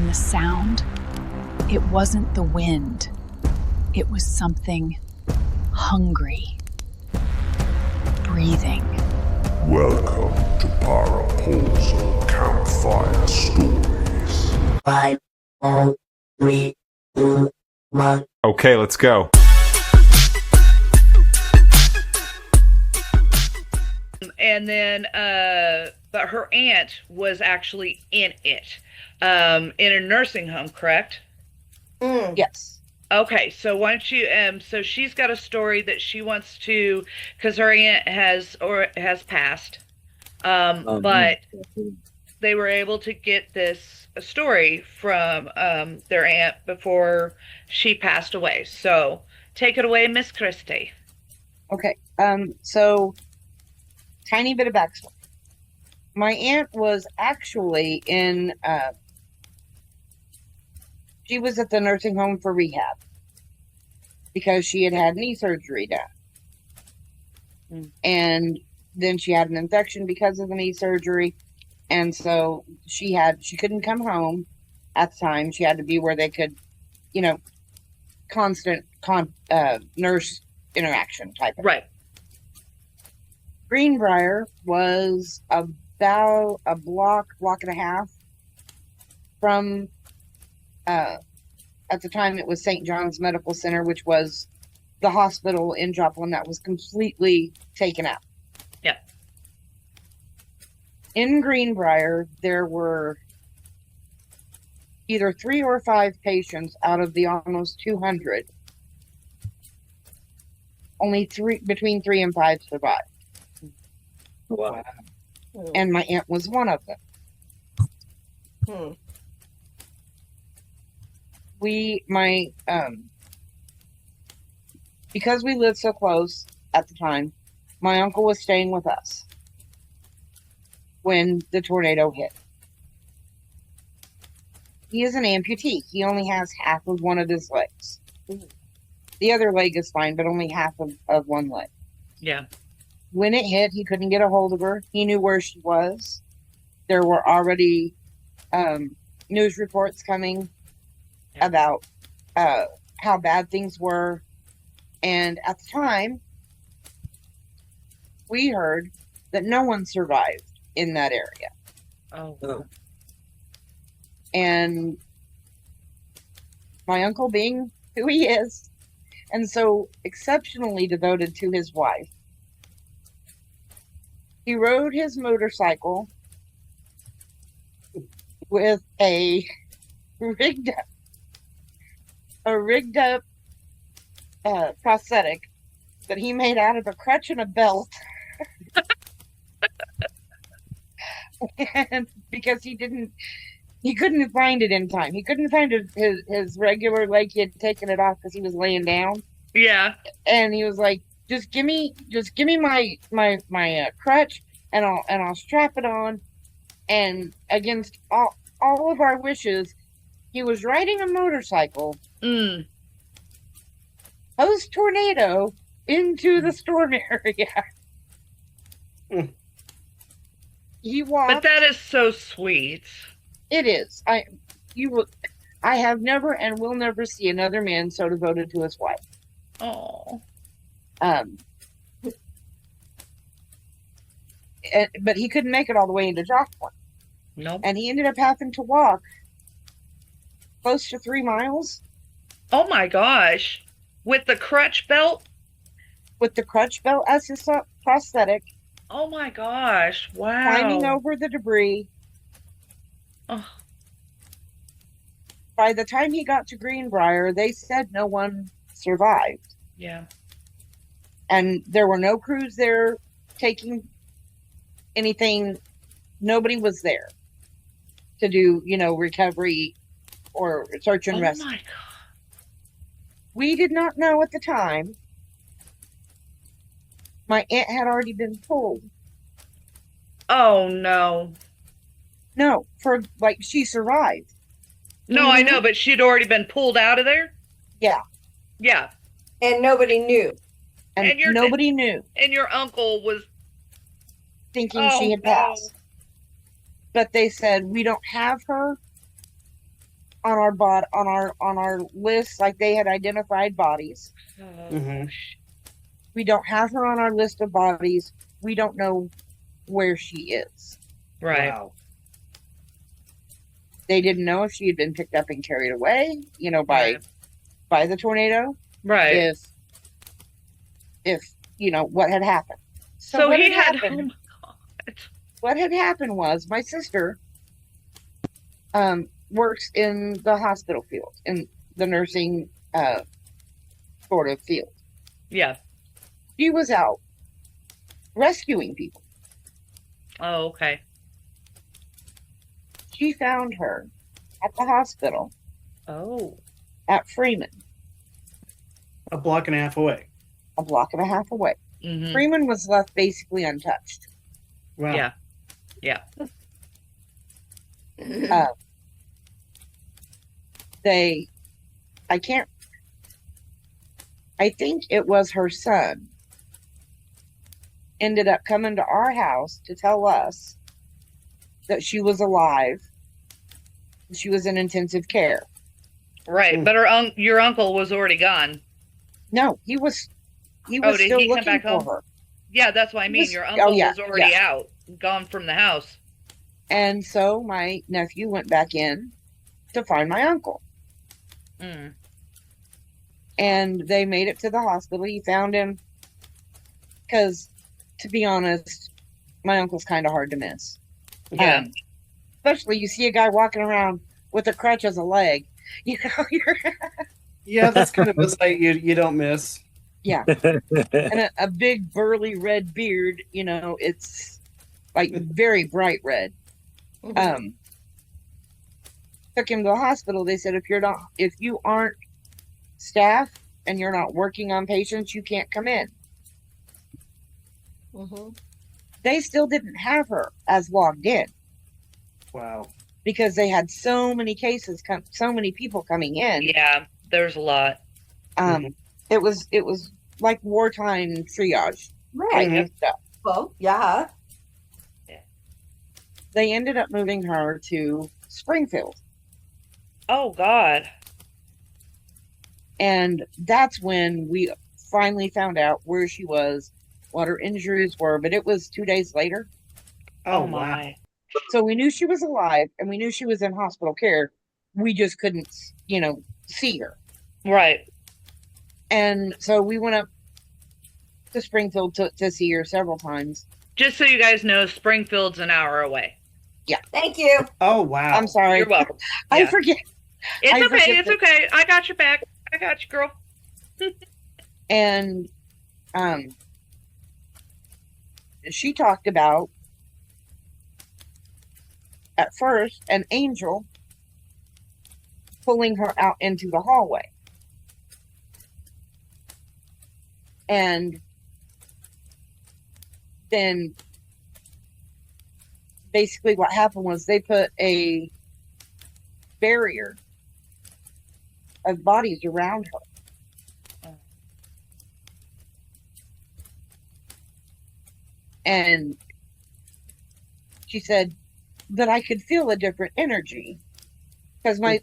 And the sound, it wasn't the wind. It was something hungry, breathing. Welcome to Parapausal Campfire Stories. 5, 4, 3, 2, 1. Okay, let's go. And then, but her aunt was actually in it, in a nursing home, correct? Yes. Okay, so why don't you, so she's got a story that she wants to, because her aunt has passed, but they were able to get this story from their aunt before she passed away. So take it away, Miss Christy. Okay. So tiny bit of backstory. My aunt was actually in she was at the nursing home for rehab because she had knee surgery done. And then she had an infection because of the knee surgery. And so she couldn't come home at the time. She had to be where they could, constant nurse interaction type of. Right. Greenbrier was about a block and a half from, at the time it was St. John's Medical Center, which was the hospital in Joplin that was completely taken out. Yeah. In Greenbrier, there were either 3 or 5 patients out of the almost 200. Only between 3 and 5 survived. Wow. And my aunt was one of them. Because we lived so close at the time, my uncle was staying with us when the tornado hit. He is an amputee. He only has half of one of his legs. The other leg is fine, but only half of one leg. Yeah. When it hit, he couldn't get a hold of her. He knew where she was. There were already news reports coming about how bad things were. And at the time, we heard that no one survived in that area. Oh. And my uncle, being who he is, and so exceptionally devoted to his wife, he rode his motorcycle with a rigged up prosthetic that he made out of a crutch and a belt. And because he couldn't find it in time. He couldn't find his regular leg. He had taken it off because he was laying down. Yeah. And he was like, just give me my crutch and I'll strap it on. And against all of our wishes, he was riding a motorcycle post tornado into the storm area. He walked. But that is so sweet. It is. I have never and will never see another man so devoted to his wife. Oh. But he couldn't make it all the way into Joplin. Nope. And he ended up having to walk close to 3 miles. Oh my gosh. With the crutch belt? With the crutch belt as his prosthetic. Oh my gosh. Wow. Climbing over the debris. Oh. By the time he got to Greenbrier, they said no one survived. Yeah. And there were no crews there taking anything. Nobody was there to do, recovery or search and rescue. Oh my God. We did not know at the time. My aunt had already been pulled. Oh no. No, she survived. No, I know, but she'd already been pulled out of there? Yeah. Yeah. And nobody knew. And nobody knew. And your uncle was thinking she had passed. But they said, we don't have her. on our list, like they had identified bodies. Oh, We don't have her on our list of bodies. We don't know where she is. right. Wow. They didn't know if she had been picked up and carried away, by the tornado. Right. If what had happened. So what he had. happened, Oh my God. what had happened was my sister works in the hospital field, in the nursing sort of field. Yeah. She was out rescuing people. Oh, okay. She found her at the hospital Oh. at Freeman, A block and a half away. a block and a half away. Mm-hmm. Freeman was left basically untouched. Wow. Yeah. Yeah. I think it was her son ended up coming to our house to tell us that she was alive. She was in intensive care. Right. But your uncle was already gone. No, he was Did still he come looking back for home? her. Yeah, that's what I mean. was- Your oh, uncle yeah, was already out, gone from the house. And so my nephew went back in to find my uncle. Mm. And they made it to the hospital. He found him because, to be honest, my uncle's kind of hard to miss. Yeah. Especially you see a guy walking around with a crutch as a leg. You're Yeah, that's kind of a sight you don't miss. yeah, and a big burly red beard. It's like very bright red. Took him to the hospital. They said if you aren't staff and you're not working on patients, you can't come in. They still didn't have her as logged in Wow. because they had so many cases, so many people coming in. Yeah. There's a lot. It was like wartime triage Right. type of stuff. Well, yeah. They ended up moving her to Springfield, Oh God. and that's when we finally found out where she was, what her injuries were. But it was 2 days later, Oh, Oh wow. my. so we knew she was alive and we knew she was in hospital care. We just couldn't, see her. Right. And so we went up to Springfield to see her several times. Just so you guys know, Springfield's an hour away. Thank you. Oh, wow. I'm sorry. You're welcome. I Yeah. forget. It's I okay. forget It's that- okay. I got your back. I got you, girl. And she talked about, at first, an angel pulling her out into the hallway. And then basically what happened was they put a barrier of bodies around her. And she said that I could feel a different energy because my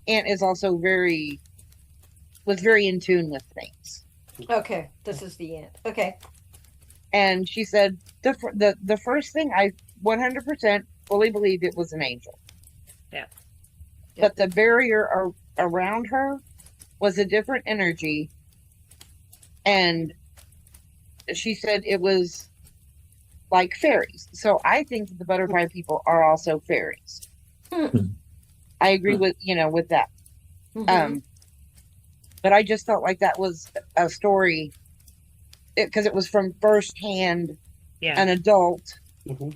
aunt is also was very in tune with things. Okay, this is the end. Okay. And she said the first thing I 100% fully believed it was an angel. Yeah. But the barrier around her was a different energy. And she said it was like fairies. So I think that the butterfly people are also fairies. I agree with that. Mhm. But I just felt like that was a story because it was from firsthand, Yeah. an adult,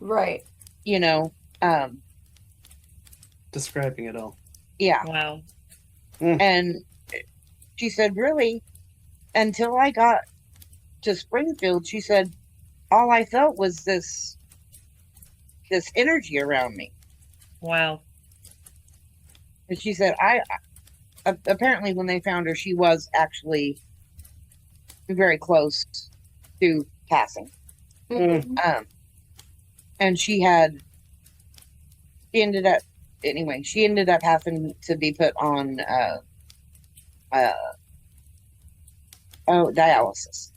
Right. Describing it all. yeah. Wow. And she said, really, until I got to Springfield, she said, all I felt was this energy around me. Wow. And she said, I apparently when they found her, she was actually very close to passing. Mhm. And she ended up anyway, she ended up having to be put on dialysis.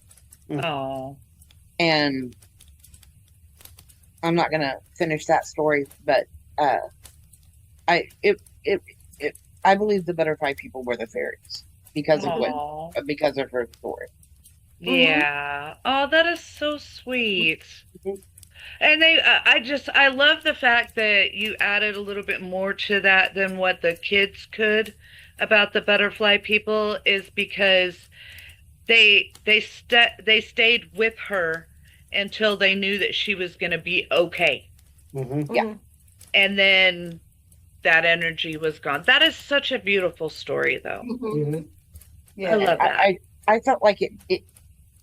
Oh. And I'm not gonna finish that story, but I believe the butterfly people were the fairies because of because of her story. Yeah. Oh, that is so sweet. Mhm. And I love the fact that you added a little bit more to that than what the kids could about the butterfly people, is because they stayed with her until they knew that she was going to be okay. Yeah. And then that energy was gone. That is such a beautiful story, though. Yeah. I love that. I felt like it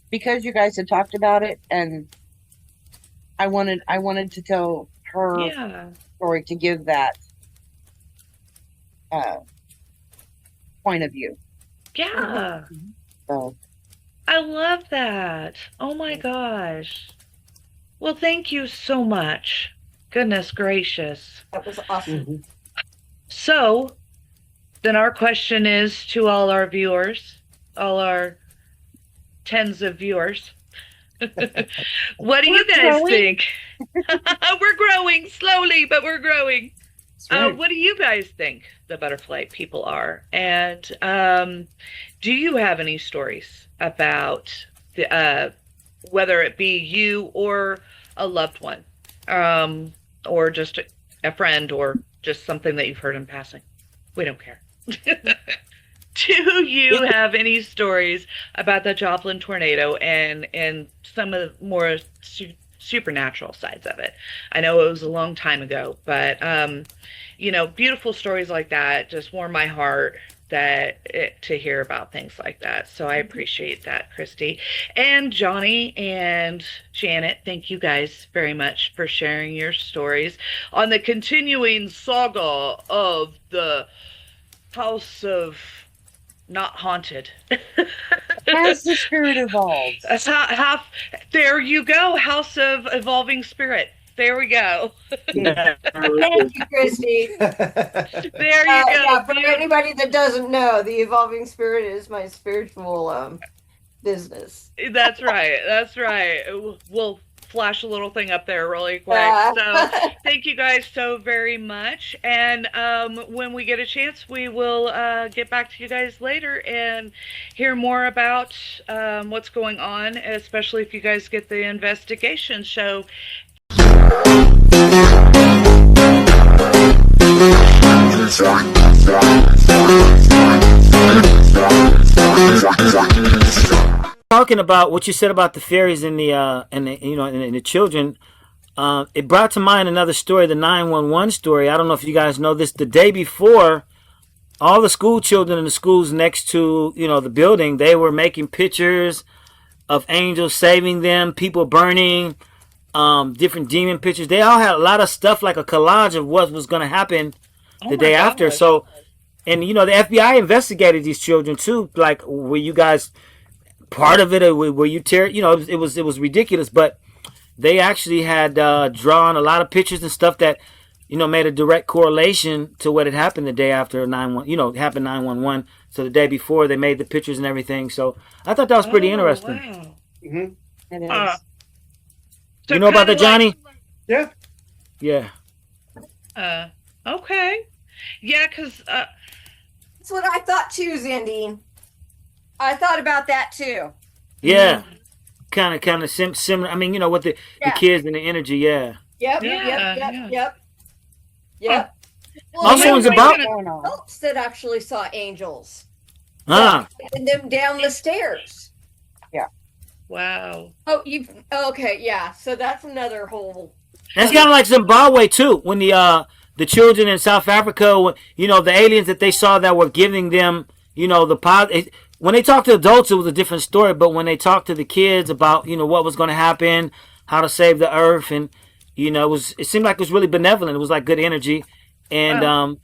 because you guys had talked about it, and I wanted to tell her story to give that point of view. Yeah. So I love that. Oh my gosh. Well, thank you so much. Goodness gracious. That was awesome. So, then our question is to all our viewers, all our tens of viewers. What do you guys think? We're growing slowly, but we're growing. Right. What do you guys think the butterfly people are? And do you have any stories about the whether it be you or a loved one, or just a friend, or just something that you've heard in passing? We don't care. Do you have any stories about the Joplin tornado and some of the more supernatural sides of it? I know it was a long time ago, but beautiful stories like that just warm my heart to hear about things like that. So I appreciate that, Christy and Johnny and Janet. Thank you guys very much for sharing your stories on the continuing saga of the House of Not Haunted. as the spirit evolves. There you go, House of Evolving Spirit. There we go. Thank you, Christy. There you go. Yeah, for anybody that doesn't know, the Evolving Spirit is my spiritual business. That's right. That's right. We'll flash a little thing up there really quick. So thank you guys so very much. And when we get a chance, we will get back to you guys later and hear more about what's going on, especially if you guys get the investigation show. Talking about what you said about the fairies and the children, it brought to mind another story, the 911 story. I don't know if you guys know this. The day before, all the school children in the schools next to the building, they were making pictures of angels saving them, people burning, different demon pictures. They all had a lot of stuff, like a collage of what was going to happen the day after. So, and the FBI investigated these children too. Like, were you guys part of it, or were you it was ridiculous, but they actually had drawn a lot of pictures and stuff that made a direct correlation to what had happened the day after 911. Happened 911. So the day before, they made the pictures and everything. So I thought that was pretty interesting. Wow. It is. So you know about that, Johnny? Yeah. Yeah. Okay. Yeah, because That's what I thought too, Xandean. I thought about that too. Yeah. Kind of similar. I mean, with the kids and the energy. Yeah. Yep. Well, Also, it's about folks that actually saw angels Ah. and them down the stairs. wow. Oh, okay, yeah. So that's another whole. That's kind of like Zimbabwe too. When the children in South Africa, the aliens that they saw that were giving them, when they talked to adults, it was a different story. But when they talked to the kids about, what was going to happen, how to save the earth, and it seemed like it was really benevolent. It was like good energy, and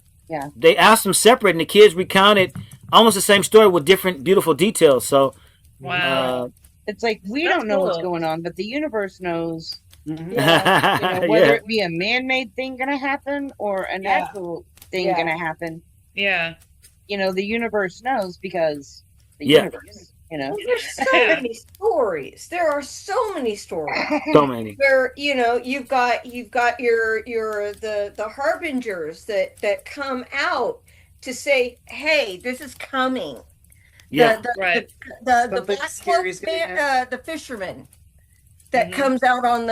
they asked them separate, and the kids recounted almost the same story with different beautiful details. So Wow. It's like we That's don't know what's cool. going on, but the universe knows Mhm. You know, whether Yeah. it be a man-made thing gonna happen or a natural thing Yeah. gonna happen. Yeah. You know, the universe knows because the Yeah. universe, you know. There's so Yeah. many stories. There are so many stories So many. where you've got your the harbingers that come out to say, hey, this is coming. Yeah. Right. The Something black scary's cloaked gonna man, the fisherman that Mhm. comes out on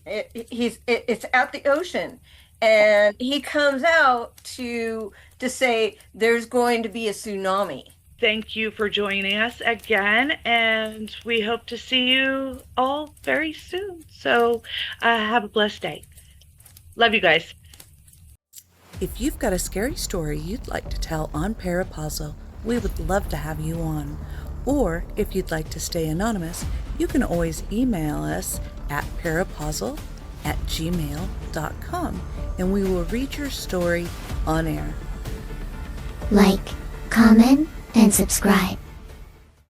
it's at the ocean, and he comes out to say there's going to be a tsunami. Thank you for joining us again, and we hope to see you all very soon. So have a blessed day. Love you guys. If you've got a scary story you'd like to tell on Parapausal, we would love to have you on. Or if you'd like to stay anonymous, you can always email us at parapausal@gmail.com and we will read your story on air. Like, comment, and subscribe.